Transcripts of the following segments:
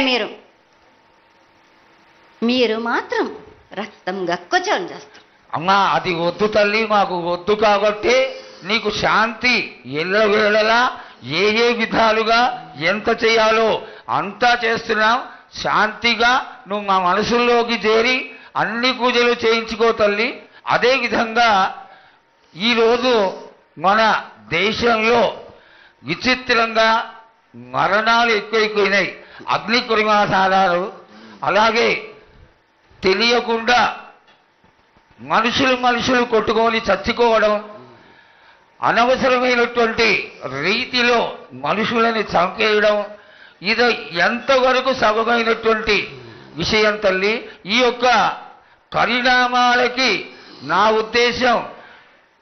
మీరు మీరు మాత్రం రక్తం గక్కుచోని చేస్తారు. అమ్మా అది వద్దు తల్లి, మాకు వద్దు కాబట్టి నీకు శాంతి ఎల్లవేళలా ఏ ఏ విధాలుగా ఎంత చేయాలో అంతా చేస్తున్నాం. శాంతిగా నువ్వు మా మనసుల్లోకి చేరి అన్ని పూజలు చేయించుకో తల్లి. అదేవిధంగా ఈరోజు మన దేశంలో విచిత్రంగా మరణాలు ఎక్కువైపోయినాయి. అగ్ని ప్రమాదాలు, అలాగే తెలియకుండా మనుషులు కొట్టుకొని చచ్చుకోవడం, అనవసరమైనటువంటి రీతిలో మనుషులని చంపేయడం, ఇది ఎంతవరకు సబమైనటువంటి విషయం తల్లి. ఈ యొక్క పరిణామాలకి నా ఉద్దేశం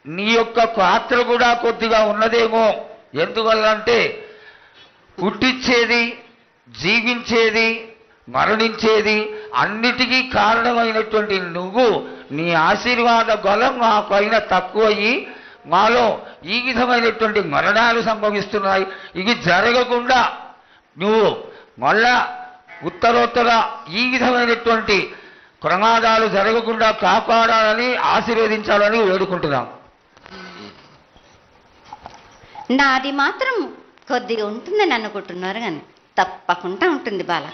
నీ యొక్క పాత్ర కూడా కొద్దిగా ఉన్నదేమో. ఎందువల్లంటే పుట్టించేది, జీవించేది, మరణించేది అన్నిటికీ కారణమైనటువంటి నువ్వు, నీ ఆశీర్వాద బలం మా పైన తక్కువయ్యి మాలో ఈ విధమైనటువంటి మరణాలు సంభవిస్తున్నాయి. ఇవి జరగకుండా నువ్వు మళ్ళా ఉత్తరోత్తర ఈ విధమైనటువంటి ప్రమాదాలు జరగకుండా కాపాడాలని, ఆశీర్వదించాలని వేడుకుంటున్నాం. నాది మాత్రం కొద్దిగా ఉంటుందని అనుకుంటున్నారు, కానీ తప్పకుండా ఉంటుంది బాల.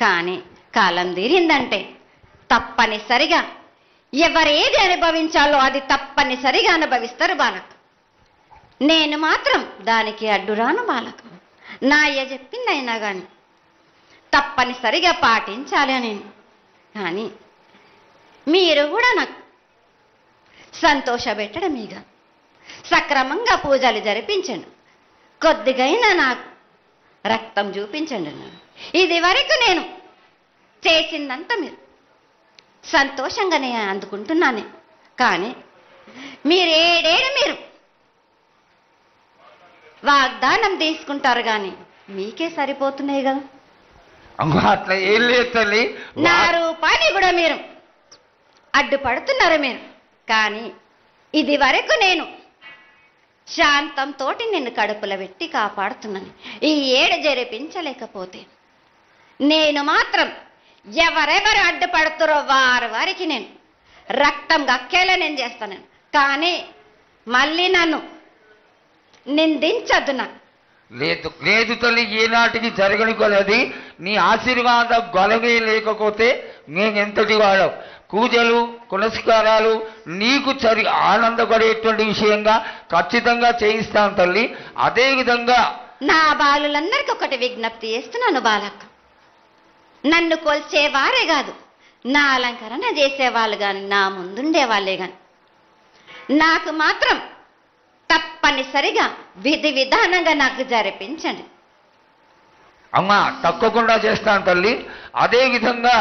కానీ కాలం తీరిందంటే తప్పనిసరిగా ఎవరేది అనుభవించాలో అది తప్పనిసరిగా అనుభవిస్తారు బాలక. నేను మాత్రం దానికి అడ్డురాను బాలక. నా అయ్య చెప్పిందైనా కానీ తప్పనిసరిగా పాటించాలి అని. కానీ మీరు కూడా నాకు సంతోషపెట్టడమేగా, సక్రమంగా పూజలు జరిపించండి, కొద్దిగైనా నాకు రక్తం చూపించండి. ఇది వరకు నేను చేసిందంతా మీరు సంతోషంగానే అందుకుంటున్నానే. కానీ మీరు వాగ్దానం తీసుకుంటారు కానీ మీకే సరిపోతున్నాయి కదా. అట్లా ఏం లేదు తల్లి. నా రూపాన్ని కూడా మీరు అడ్డుపడుతున్నారు మీరు. కానీ ఇది వరకు నేను శాంతంతో నిన్ను కడుపులో పెట్టి కాపాడుతున్నాను. ఈ ఏడు జరిపించలేకపోతే నేను మాత్రం ఎవరెవరు అడ్డుపడుతారో వారికి నేను రక్తం గక్కేలా నేను చేస్తాను. కానీ మళ్ళీ నన్ను నిందించద్దు. నాకు లేదు లేదు తల్లి, ఏనాటికి జరగని కొలది నీ ఆశీర్వాద గొలవే లేకపోతే మేమెంతటి వాళ్ళం. పూజలు పునస్కారాలు నీకు ఆనందపడేటువంటి విషయంగా ఖచ్చితంగా చేయిస్తాం తల్లి. అదేవిధంగా నా బాలులందరికీ ఒకటి విజ్ఞప్తి చేస్తున్నాను బాలక్క. నన్ను కొల్చేవారే కాదు, నా అలంకరణ చేసేవాళ్ళు కానీ, నా ముందుండే వాళ్ళే కానీ నాకు మాత్రం తప్పనిసరిగా విధి విధానంగా నాకు జరిపించండి. అమ్మా తప్పకుండా చేస్తాను తల్లి. అదేవిధంగా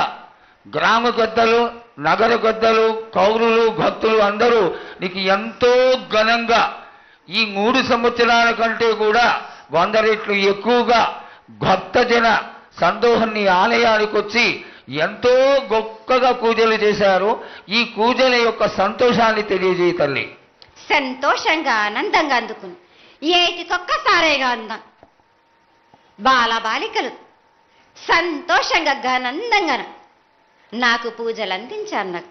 గ్రామ పెద్దలు, నగర పెద్దలు, కౌరులు, భక్తులు అందరూ నీకు ఎంతో ఘనంగా ఈ 3 సంవత్సరాల కంటే కూడా 100 రెట్లు ఎక్కువగా భక్తజన సందోహాన్ని ఆలయానికి వచ్చి ఎంతో గొప్పగా పూజలు చేశారు. ఈ పూజల యొక్క సంతోషాన్ని తెలియజేయ తల్లి. సంతోషంగా ఆనందంగా అందుకుని ఏటికొక్కసారేగా అందాం. బాలబాలికలు సంతోషంగా ఆనందంగా నాకు పూజలు అందించారు. నాకు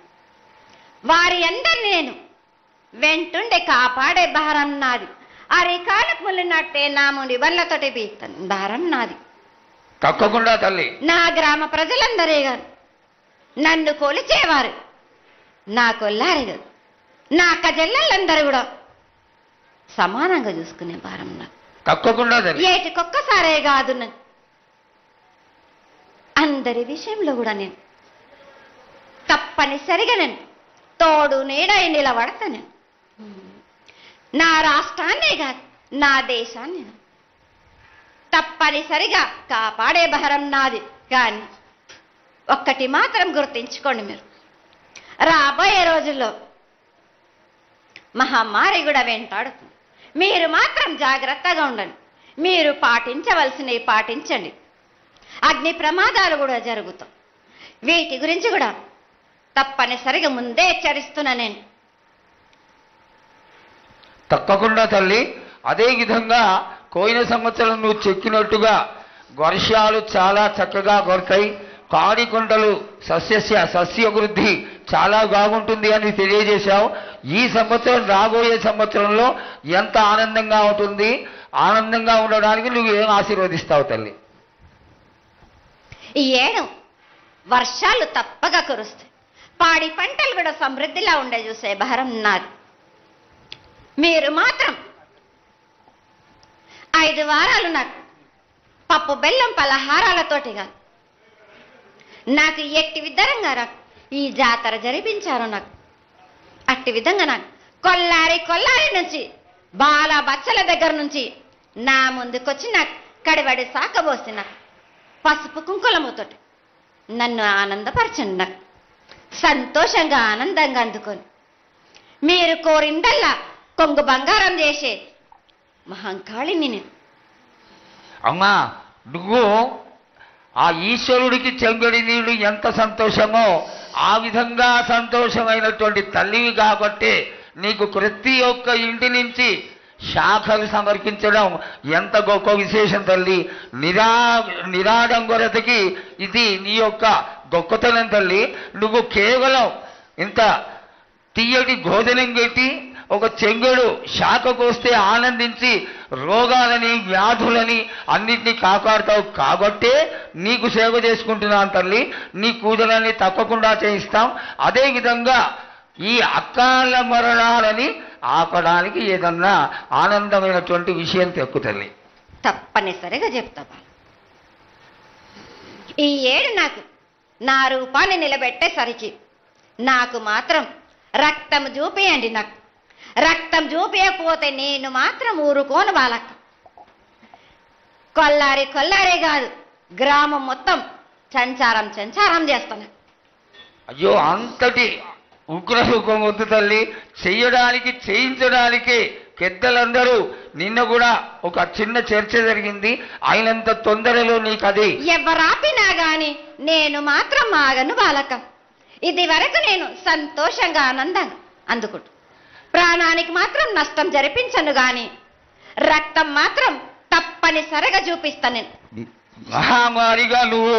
వారి అందరిని నేను వెంటుండే కాపాడే భారం నాది. అరికాలకు ముళ్ళినట్టే నా ముడి వల్లతోటి బీక్తాను, భారం నాది. తప్పకుండా తల్లి. నా గ్రామ ప్రజలందరే కాదు, నన్ను కొలిచేవారు నా కొల్లారే కాదు, నా కజల్లలందరూ కూడా సమానంగా చూసుకునే భారం నాకు. తప్పకుండా తల్లి. ఏటికొక్కసారే కాదు, అందరి విషయంలో కూడా నేను తప్పనిసరిగా నేను తోడు నీడై నిలబడతాను. నా రాష్ట్రాన్నే కాదు, నా దేశాన్ని తప్పనిసరిగా కాపాడే భారం నాది. కానీ ఒక్కటి మాత్రం గుర్తించుకోండి, మీరు రాబోయే రోజుల్లో మహమ్మారి కూడా వెంటాడుతుంది. మీరు మాత్రం జాగ్రత్తగా ఉండండి. మీరు పాటించవలసినవి పాటించండి. అగ్ని ప్రమాదాలు కూడా జరుగుతాయి. వీటి గురించి కూడా తప్పనిసరిగా ముందే హెచ్చరిస్తున్నా నేను. తప్పకుండా తల్లి. అదేవిధంగా పోయిన సంవత్సరం నువ్వు చెక్కినట్టుగా వర్షాలు చాలా చక్కగా కొడతాయి, కాడికొండలు సస్యవృద్ధి చాలా బాగుంటుంది అని తెలియజేశావు. ఈ సంవత్సరం రాబోయే సంవత్సరంలో ఎంత ఆనందంగా ఉంటుంది, ఆనందంగా ఉండడానికి నువ్వు ఏం ఆశీర్వదిస్తావు తల్లి? ఈ ఏడు వర్షాలు తప్పగా కురుస్తాయి, పాడి పంటలు కూడా సమృద్ధిలా ఉండే చూసే భారం నాది. మీరు మాత్రం 5 వారాలు నాకు పప్పు బెల్లం పలహారాలతోటి కాదు, నాకు ఎట్టి విధంగా నాకు ఈ జాతర జరిపించారు. నాకు అట్టి విధంగా నాకు కొల్లారి నుంచి బాల బచ్చల దగ్గర నుంచి నా ముందుకొచ్చి నాకు కడివడి సాకబోసి నాకు పసుపు కుంకులముతోటి నన్ను ఆనందపరచండి. నాకు సంతోషంగా ఆనందంగా అందుకొని మీరు కోరిందల్లా కొంగు బంగారం చేసే మహంకాళిని నేను. అమ్మా, నువ్వు ఆ ఈశ్వరుడికి చెంగడి నీళ్ళు ఎంత సంతోషమో ఆ విధంగా సంతోషమైనటువంటి తల్లివి కాబట్టి నీకు ప్రతి ఒక్క ఇంటి నుంచి శాఖలు సమర్పించడం ఎంత గొప్ప విశేషం తల్లి. నిరాడంబరతకి ఇది నీ యొక్క గొప్పతనం తల్లి. నువ్వు కేవలం ఇంత తీయటి భోజనం పెట్టి ఒక చెంగుడు శాఖకు వస్తే ఆనందించి రోగాలని వ్యాధులని అన్నింటినీ కాపాడుతావు కాబట్టే నీకు సేవ చేసుకుంటున్నాను తల్లి. నీ పూజలన్నీ తప్పకుండా చేయిస్తాం. అదేవిధంగా ఈ అకాల మరణాలని ఆపడానికి ఏదన్నా ఆనందమైనటువంటి విషయం తెక్కు తల్లి. తప్పనిసరిగా చెప్తా. ఈ ఏడు నాకు నా రూపాన్ని నిలబెట్టేసరికి నాకు మాత్రం రక్తం చూపియండి. నాకు రక్తం చూపించకపోతే నేను మాత్రం ఊరుకోను బాలక్క. కొల్లారే కాదు, గ్రామం మొత్తం సంచారం చేస్తాను. అయ్యో, అంతటి ఉగ్రసుఖం వద్దు తల్లి. చేయించడానికి పెద్దలందరూ నిన్న కూడా ఒక చిన్న చర్చ జరిగింది. అయినంత తొందరలో నీకు అది ఎవరాపినా గాని నేను మాత్రం ఆగను బాలక. ఇది వరకు నేను సంతోషంగా ఆనందంగా అందుకుంటు, ప్రాణానికి మాత్రం నష్టం జరిపించను గాని రక్తం మాత్రం తప్పనిసరిగా చూపిస్తాను నేను. మహామారిగా నువ్వు